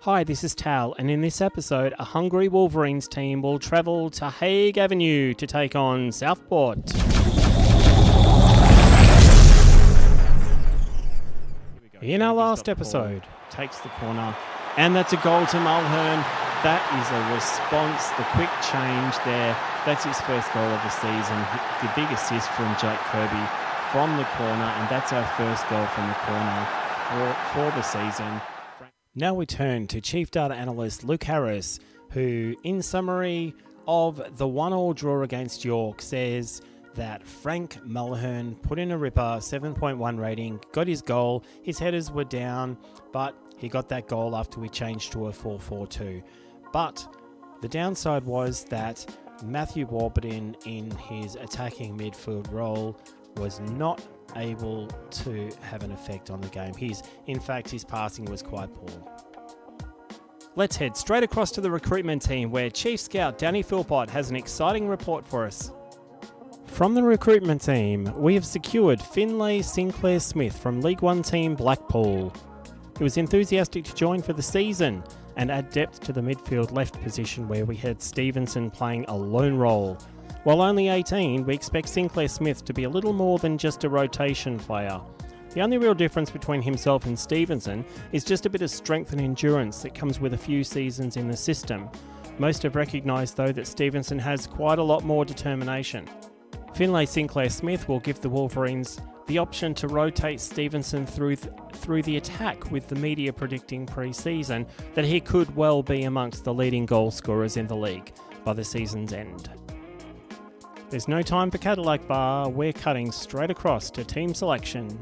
Hi, this is Tal, and in this episode, a hungry Wolverines team will travel to Hague Avenue to take on Southport. In our last episode, takes the corner, and that's a goal to Mulhern. That is a response, the quick change there. That's his first goal of the season. The big assist from Jack Kirby from the corner, and that's our first goal from the corner for the season. Now we turn to Chief Data Analyst Luke Harris, who, in summary of the 1-1 draw against York, says that Frank Mulhern put in a ripper, 7.1 rating, got his goal. His headers were down, but he got that goal after we changed to a 4-4-2. But the downside was that Matthew Warburton, in his attacking midfield role, was not able to have an effect on the game. In fact, his passing was quite poor. Let's head straight across to the recruitment team, where Chief Scout Danny Philpott has an exciting report for us. From the recruitment team, we have secured Finlay Sinclair Smith from League One team Blackpool. He was enthusiastic to join for the season and add depth to the midfield left position, where we had Stevenson playing a lone role. While only 18, we expect Sinclair Smith to be a little more than just a rotation player. The only real difference between himself and Stevenson is just a bit of strength and endurance that comes with a few seasons in the system. Most have recognised, though, that Stevenson has quite a lot more determination. Finlay Sinclair Smith will give the Wolverines the option to rotate Stevenson through the attack, with the media predicting pre-season that he could well be amongst the leading goal scorers in the league by the season's end. There's no time for Cadillac Bar, we're cutting straight across to team selection.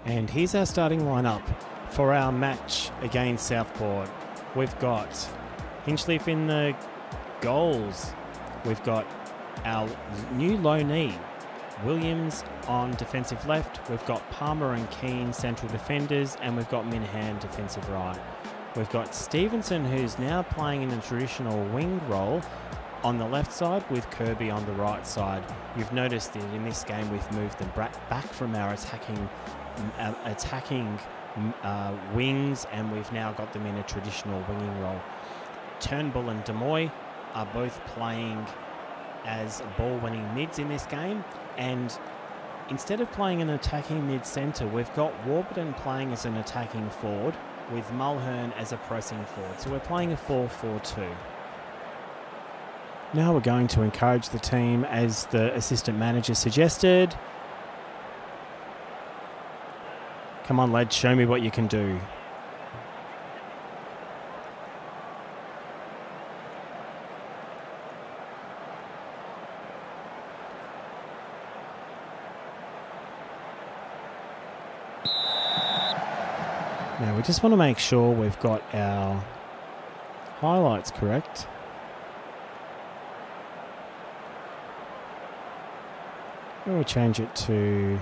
And here's our starting lineup for our match against Southport. We've got Hinchcliffe in the goals. We've got our new low knee, Williams on defensive left. We've got Palmer and Keane central defenders, and we've got Minahan defensive right. We've got Stevenson, who's now playing in a traditional wing role on the left side, with Kirby on the right side. You've noticed that in this game we've moved them back from our attacking wings, and we've now got them in a traditional winging role. Turnbull and Demoy are both playing as ball-winning mids in this game, and instead of playing an attacking mid-centre, we've got Warburton playing as an attacking forward with Mulhern as a pressing forward. So we're playing a 4-4-2. Now we're going to encourage the team, as the assistant manager suggested. Come on, lads, show me what you can do. Now we just want to make sure we've got our highlights correct. We'll change it to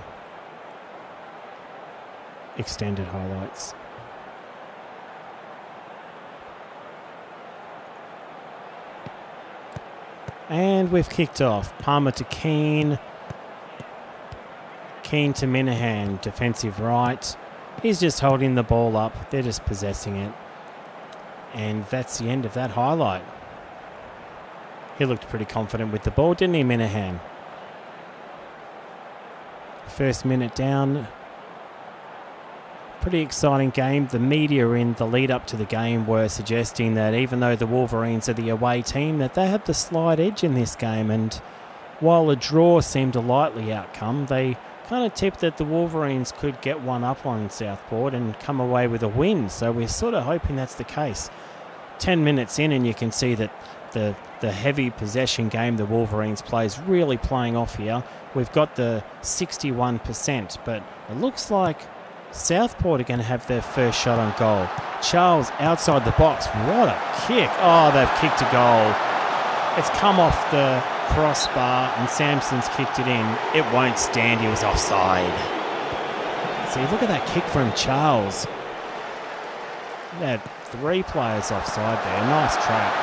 extended highlights. And we've kicked off. Palmer to Keane. Keane to Minahan, defensive right. He's just holding the ball up. They're just possessing it. And that's the end of that highlight. He looked pretty confident with the ball, didn't he, Minahan? First minute down. Pretty exciting game. The media in the lead up to the game were suggesting that even though the Wolverines are the away team, that they have the slight edge in this game. And while a draw seemed a likely outcome, they kind of tipped that the Wolverines could get one up on Southport and come away with a win. So we're sort of hoping that's the case. 10 minutes in, and you can see that the heavy possession game the Wolverines play is really playing off here. We've got the 61%, but it looks like Southport are going to have their first shot on goal. Charles outside the box. What a kick. Oh, they've kicked a goal. It's come off the crossbar and Sampson's kicked it in. It won't stand. He was offside. See, look at that kick from Charles. They had 3 players offside there. Nice trap.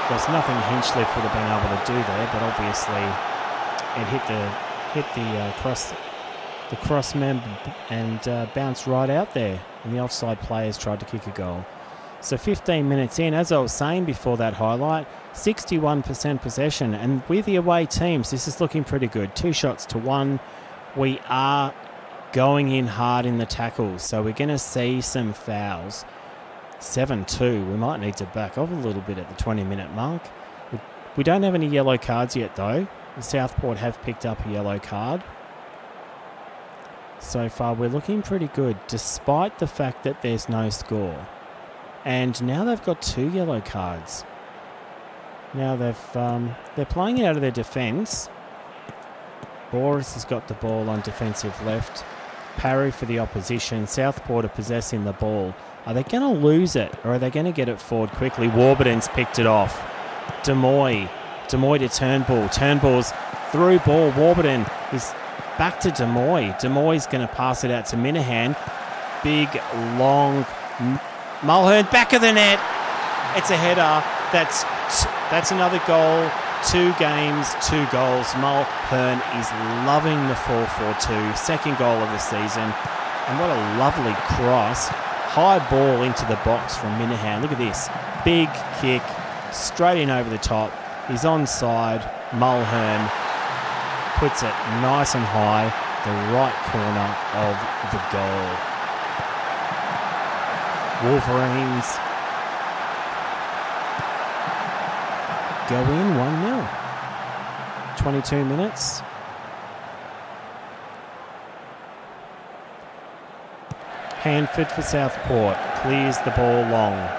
There's nothing Hinchcliffe would have been able to do there, but obviously it hit the the cross man and bounced right out there. And the offside players tried to kick a goal. So 15 minutes in, as I was saying before that highlight, 61% possession. And with the away teams, this is looking pretty good. 2 shots to 1. We are going in hard in the tackles. So we're going to see some fouls. 7-2. We might need to back off a little bit at the 20-minute mark. We don't have any yellow cards yet, though. The Southport have picked up a yellow card. So far, we're looking pretty good, despite the fact that there's no score. And now they've got 2 yellow cards. Now they're playing it out of their defence. Boris has got the ball on defensive left. Parry for the opposition. Southport are possessing the ball. Are they going to lose it, or are they going to get it forward quickly? Warburton's picked it off. Demoy to Turnbull. Turnbull's through ball. Warburton is back to Demoy. Demoy's going to pass it out to Minahan. Big, long... Mulhern, back of the net. It's a header. That's another goal. 2 games, 2 goals. Mulhern is loving the 4-4-2. Second goal of the season. And what a lovely cross. High ball into the box from Minahan. Look at this. Big kick. Straight in over the top. He's onside. Mulhern puts it nice and high. The right corner of the goal. Wolverines go in 1-0. 22 minutes. Hanford for Southport. Clears the ball long.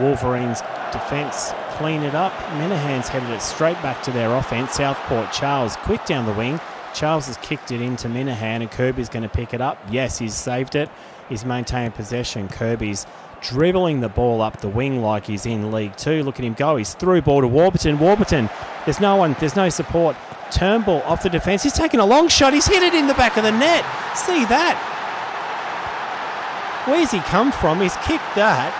Wolverines defence clean it up. Minahan's headed it straight back to their offence. Southport, Charles, quick down the wing. Charles has kicked it into Minahan and Kirby's going to pick it up. Yes, he's saved it. He's maintained possession. Kirby's dribbling the ball up the wing like he's in League 2. Look at him go. He's through ball to Warburton. Warburton, there's no one, there's no support. Turnbull off the defence. He's taking a long shot. He's hit it in the back of the net. See that? Where's he come from? He's kicked that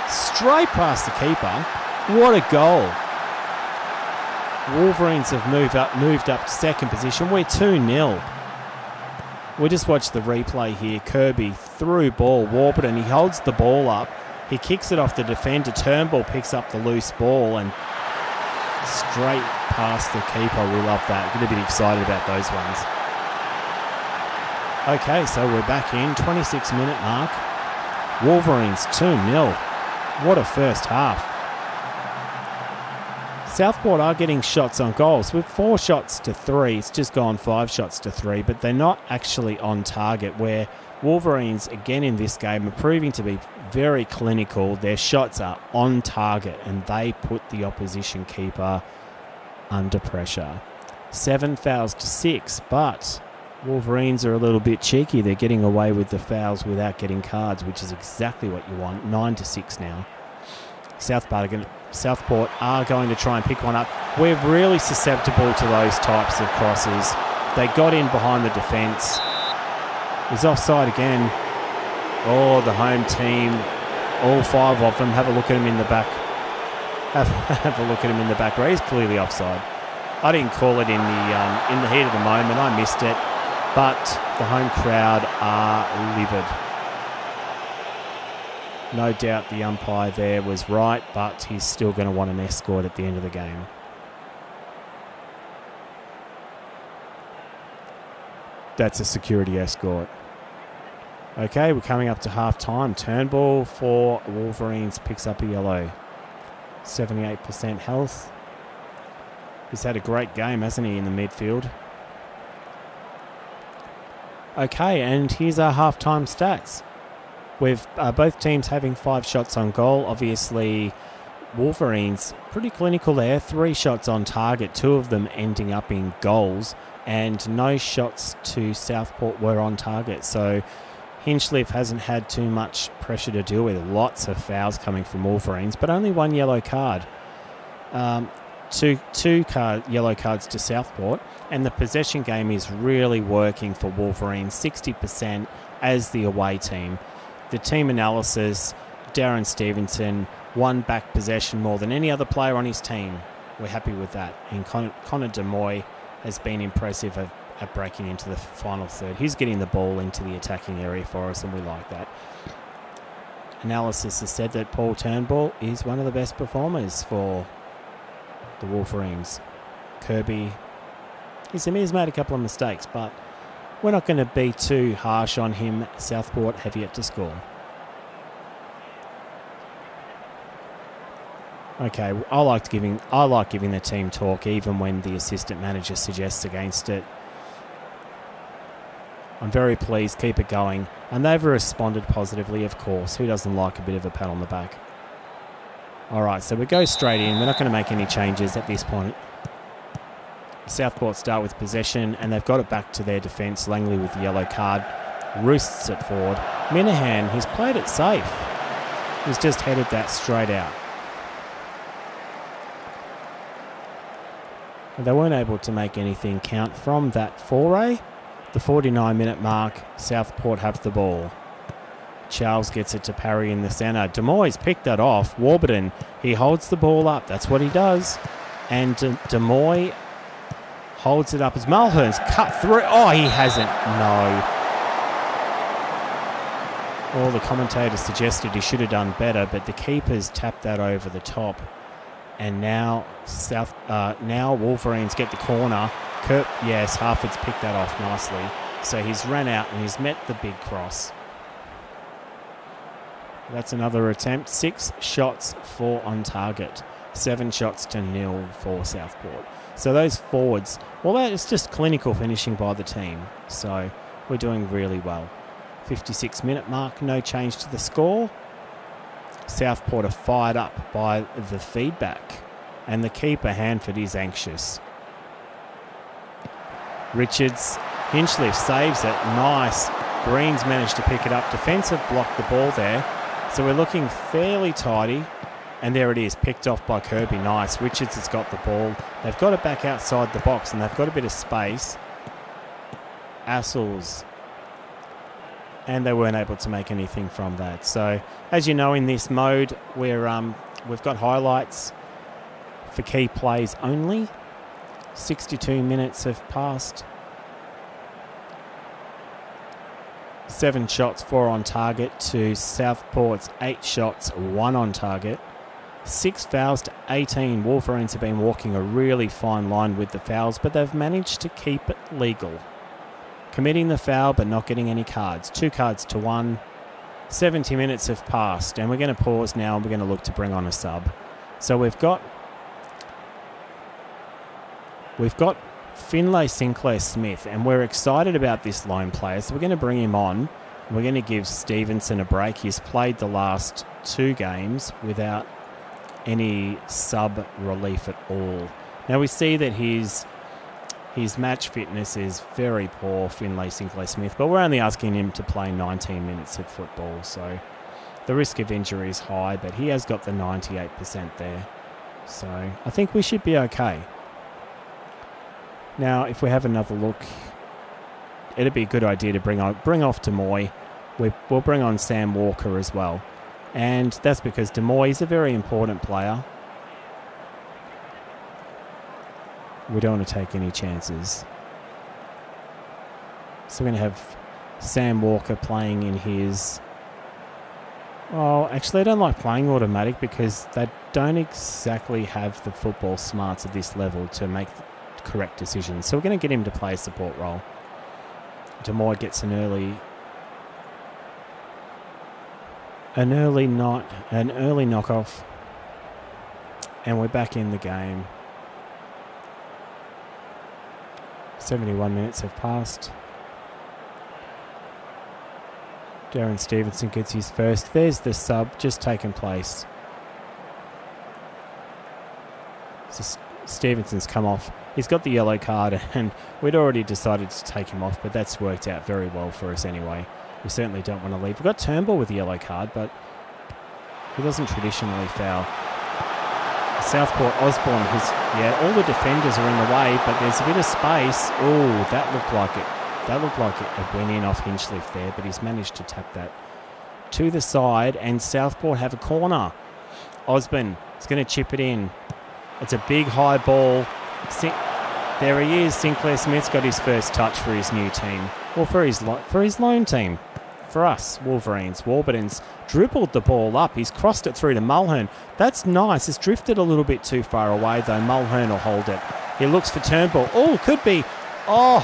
straight past the keeper. What a goal. Wolverines have moved up to second position. We're 2-0. We just watched the replay here. Kirby through ball. Warburton, he holds the ball up. He kicks it off the defender. Turnbull picks up the loose ball and straight past the keeper. We love that. Get a bit excited about those ones. Okay, so we're back in. 26-minute mark. Wolverines 2-0. What a first half. Southport are getting shots on goals. With 4 shots to 3, it's just gone 5 shots to 3, but they're not actually on target, where Wolverines, again in this game, are proving to be very clinical. Their shots are on target, and they put the opposition keeper under pressure. 7 fouls to 6, but Wolverines are a little bit cheeky. They're getting away with the fouls without getting cards, which is exactly what you want. 9 to 6 now. Southport are going to try and pick one up. We're really susceptible to those types of crosses. They got in behind the defence. He's offside again. Oh, the home team, all 5 of them. Have a look at him in the back. Have a look at him in the back. He's clearly offside. I didn't call it in the heat of the moment. I missed it. But the home crowd are livid. No doubt the umpire there was right, but he's still going to want an escort at the end of the game. That's a security escort. Okay, we're coming up to half-time. Turnbull for Wolverines picks up a yellow. 78% health. He's had a great game, hasn't he, in the midfield? Okay, and here's our half-time stats. With both teams having 5 shots on goal. Obviously, Wolverines pretty clinical there. 3 shots on target, 2 of them ending up in goals, and no shots to Southport were on target. So Hinchliffe hasn't had too much pressure to deal with. Lots of fouls coming from Wolverines, but only 1 yellow card. Two yellow cards to Southport, and the possession game is really working for Wolverines. 60% as the away team. The team analysis, Darren Stevenson, 1 back possession more than any other player on his team. We're happy with that. And Connor Demoy has been impressive at breaking into the final third. He's getting the ball into the attacking area for us, and we like that. Analysis has said that Paul Turnbull is one of the best performers for the Wolverines. Kirby, he's made a couple of mistakes, but we're not going to be too harsh on him. Southport have yet to score. Okay, I like giving the team talk even when the assistant manager suggests against it. I'm very pleased. Keep it going. And they've responded positively, of course. Who doesn't like a bit of a pat on the back? All right, so we go straight in. We're not going to make any changes at this point. Southport start with possession, and they've got it back to their defence. Langley with the yellow card. Roosts it forward. Minahan, he's played it safe. He's just headed that straight out. And they weren't able to make anything count from that foray. The 49-minute mark, Southport have the ball. Charles gets it to Parry in the centre. Demoyes picked that off. Warburton, he holds the ball up. That's what he does. And Demoy holds it up as Mulhern's cut through. Oh, he hasn't. No. Well, the commentator suggested he should have done better, but the keeper's tapped that over the top. And now now Wolverines get the corner. Yes, Harford's picked that off nicely. So he's ran out and he's met the big cross. That's another attempt. 6 shots, 4 on target. 7 shots to 0 for Southport. So those forwards, well, that is just clinical finishing by the team. So we're doing really well. 56-minute mark, no change to the score. Southport are fired up by the feedback. And the keeper, Hanford, is anxious. Richards, Hinchliffe saves it. Nice. Green's managed to pick it up. Defensive blocked the ball there. So we're looking fairly tidy. And there it is, picked off by Kirby. Nice. Richards has got the ball. They've got it back outside the box and they've got a bit of space. Assels. And they weren't able to make anything from that. So, as you know, in this mode, we've got highlights for key plays only. 62 minutes have passed. 7 shots, 4 on target to Southport's 8 shots, 1 on target. 6 fouls to 18. Wolverines have been walking a really fine line with the fouls, but they've managed to keep it legal. Committing the foul but not getting any cards. 2 cards to 1. 70 minutes have passed and we're going to pause now and we're going to look to bring on a sub. So we've got Finlay Sinclair-Smith and we're excited about this lone player. So we're going to bring him on. We're going to give Stevenson a break. He's played the last 2 games without any sub relief at all. Now we see that his match fitness is very poor, Finlay Sinclair-Smith, but we're only asking him to play 19 minutes of football, so the risk of injury is high, but he has got the 98% there. So I think we should be okay. Now, if we have another look, it'd be a good idea to bring off Demoy. We'll bring on Sam Walker as well. And that's because Demoy is a very important player. We don't want to take any chances. So we're going to have Sam Walker playing in his... Well, actually, I don't like playing automatic because they don't exactly have the football smarts at this level to make correct decisions. So we're going to get him to play a support role. Demoy gets an early knockoff. And we're back in the game. 71 minutes have passed. Darren Stevenson gets his first. There's the sub just taken place. So Stevenson's come off. He's got the yellow card and we'd already decided to take him off, but that's worked out very well for us anyway. We certainly don't want to leave. We've got Turnbull with the yellow card, but he doesn't traditionally foul. Southport, Osborne, all the defenders are in the way, but there's a bit of space. Oh, that looked like it. That looked like it went in off Hinchliffe there, but he's managed to tap that to the side, and Southport have a corner. Osborne is going to chip it in. It's a big high ball. There he is. Sinclair Smith's got his first touch for his new team. Or for his loan team. For us, Wolverines. Warburton's dribbled the ball up. He's crossed it through to Mulhern. That's nice. It's drifted a little bit too far away, though. Mulhern will hold it. He looks for Turnbull. Oh, could be. Oh,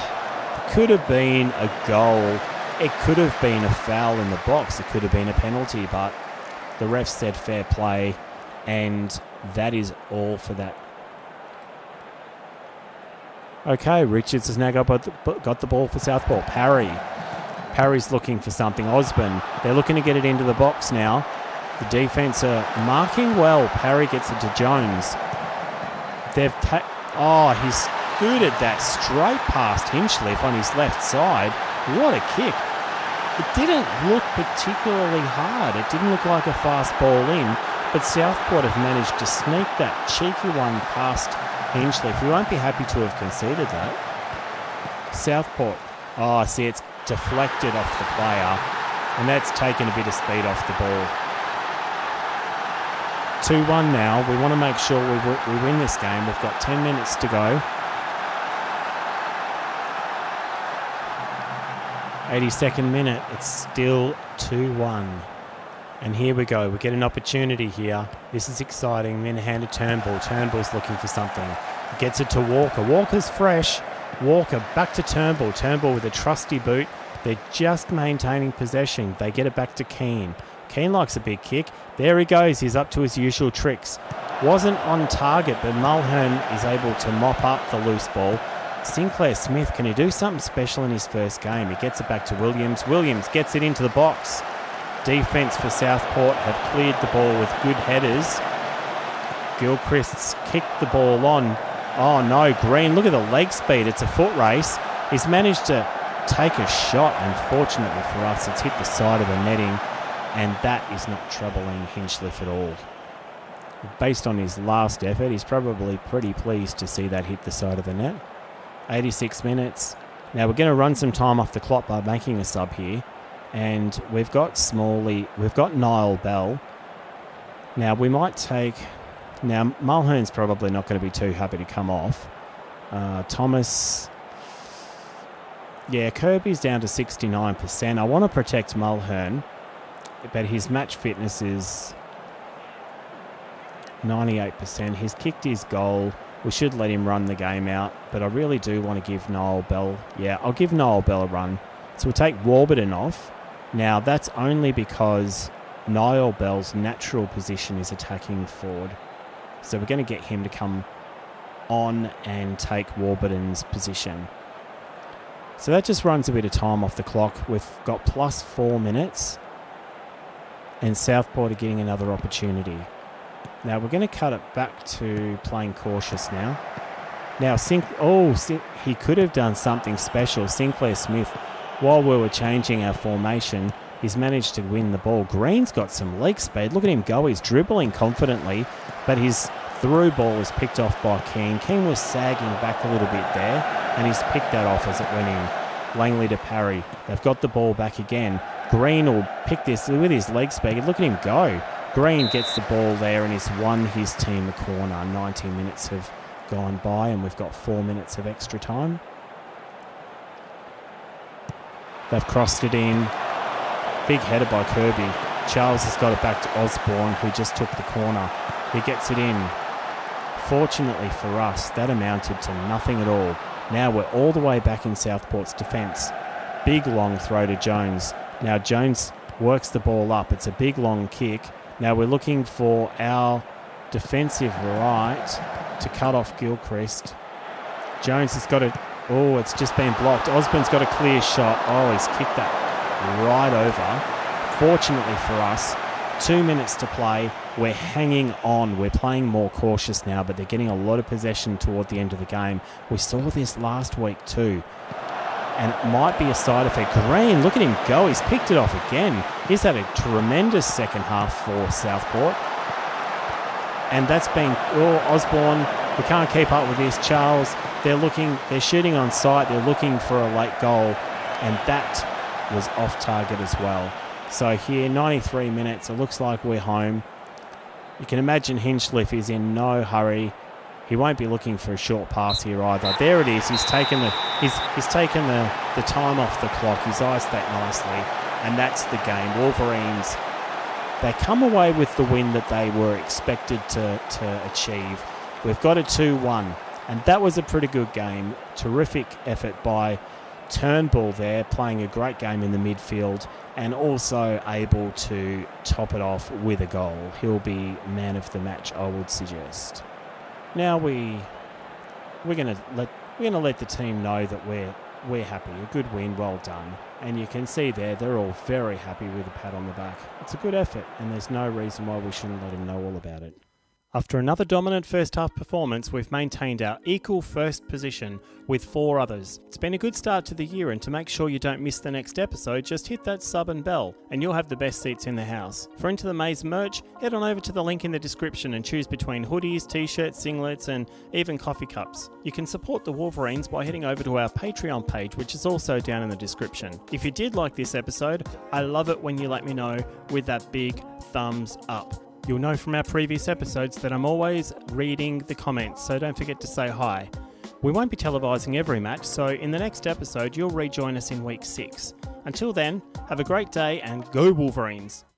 could have been a goal. It could have been a foul in the box. It could have been a penalty, but the ref said fair play, and that is all for that. Okay, Richards has now got the ball for Southport. Parry's looking for something. Osborne, they're looking to get it into the box now. The defence are marking well. Parry gets it to Jones. He scooted that straight past Hinchliffe on his left side. What a kick. It didn't look particularly hard. It didn't look like a fast ball in, but Southport have managed to sneak that cheeky one past Hinchliffe. We won't be happy to have conceded that. Southport, it's deflected off the player, and that's taken a bit of speed off the ball. 2-1 now. We want to make sure we win this game. We've got 10 minutes to go. 82nd minute. It's still 2-1. And here we go. We get an opportunity here. This is exciting. Minahan to Turnbull. Turnbull's looking for something. Gets it to Walker. Walker's fresh. Walker back to Turnbull. Turnbull with a trusty boot. They're just maintaining possession. They get it back to Keane. Keane likes a big kick. There he goes. He's up to his usual tricks. Wasn't on target, but Mulhern is able to mop up the loose ball. Sinclair Smith, can he do something special in his first game? He gets it back to Williams. Williams gets it into the box. Defence for Southport have cleared the ball with good headers. Gilchrist's kicked the ball on. Oh no, Green, look at the leg speed. It's a foot race. He's managed to take a shot. Unfortunately for us, it's hit the side of the netting, and that is not troubling Hinchliffe at all. Based on his last effort, he's probably pretty pleased to see that hit the side of the net. 86 minutes. Now we're going to run some time off the clock by making a sub here. And we've got Niall Bell. Now we might take... Now Mulhern's probably not going to be too happy to come off. Thomas... Yeah, Kirby's down to 69%. I want to protect Mulhern, but his match fitness is 98%. He's kicked his goal. We should let him run the game out, but I really do want to give Niall Bell... Yeah, I'll give Niall Bell a run. So we'll take Warburton off. Now, that's only because Niall Bell's natural position is attacking forward. So we're going to get him to come on and take Warburton's position. So that just runs a bit of time off the clock. We've got plus 4 minutes, and Southport are getting another opportunity. Now we're going to cut it back to playing cautious now. Now, he could have done something special. Sinclair Smith, while we were changing our formation, he's managed to win the ball. Green's got some leg speed. Look at him go. He's dribbling confidently, but his through ball was picked off by Keane. Keane was sagging back a little bit there, and he's picked that off as it went in. Langley to Parry. They've got the ball back again. Green will pick this with his leg speed. Look at him go. Green gets the ball there, and he's won his team a corner. 90 minutes have gone by, and we've got 4 minutes of extra time. They've crossed it in. Big header by Kirby. Charles has got it back to Osborne, who just took the corner. He gets it in. Fortunately for us, that amounted to nothing at all. Now we're all the way back in Southport's defence. Big long throw to Jones. Now Jones works the ball up. It's a big long kick. Now we're looking for our defensive right to cut off Gilchrist. Jones has got it. Oh, it's just been blocked. Osborne's got a clear shot. Oh, he's kicked that right over. Fortunately for us, 2 minutes to play. We're hanging on. We're playing more cautious now, but they're getting a lot of possession toward the end of the game. We saw this last week too, and it might be a side effect. Green, look at him go. He's picked it off again. He's had a tremendous second half for Southport. And that's been... Oh, Osborne, we can't keep up with this. Charles, they're shooting on sight. They're looking for a late goal, and that was off target as well. So here, 93 minutes. It looks like we're home. You can imagine Hinchliffe is in no hurry. He won't be looking for a short pass here either. There it is. He's taken the time off the clock. He's iced that nicely, and that's the game. Wolverines, they come away with the win that they were expected to achieve. We've got a 2-1, and that was a pretty good game. Terrific effort by Turnbull there, playing a great game in the midfield and also able to top it off with a goal. He'll be man of the match, I would suggest. Now we're gonna let the team know that we're happy. A good win, well done. And you can see there, they're all very happy with a pat on the back. It's a good effort, and there's no reason why we shouldn't let them know all about it. After another dominant first half performance, we've maintained our equal first position with 4 others. It's been a good start to the year, and to make sure you don't miss the next episode, just hit that sub and bell, and you'll have the best seats in the house. For IntoTheMaze merch, head on over to the link in the description and choose between hoodies, t-shirts, singlets, and even coffee cups. You can support the Wolverines by heading over to our Patreon page, which is also down in the description. If you did like this episode, I love it when you let me know with that big thumbs up. You'll know from our previous episodes that I'm always reading the comments, so don't forget to say hi. We won't be televising every match, so in the next episode you'll rejoin us in week 6. Until then, have a great day and go Wolverines!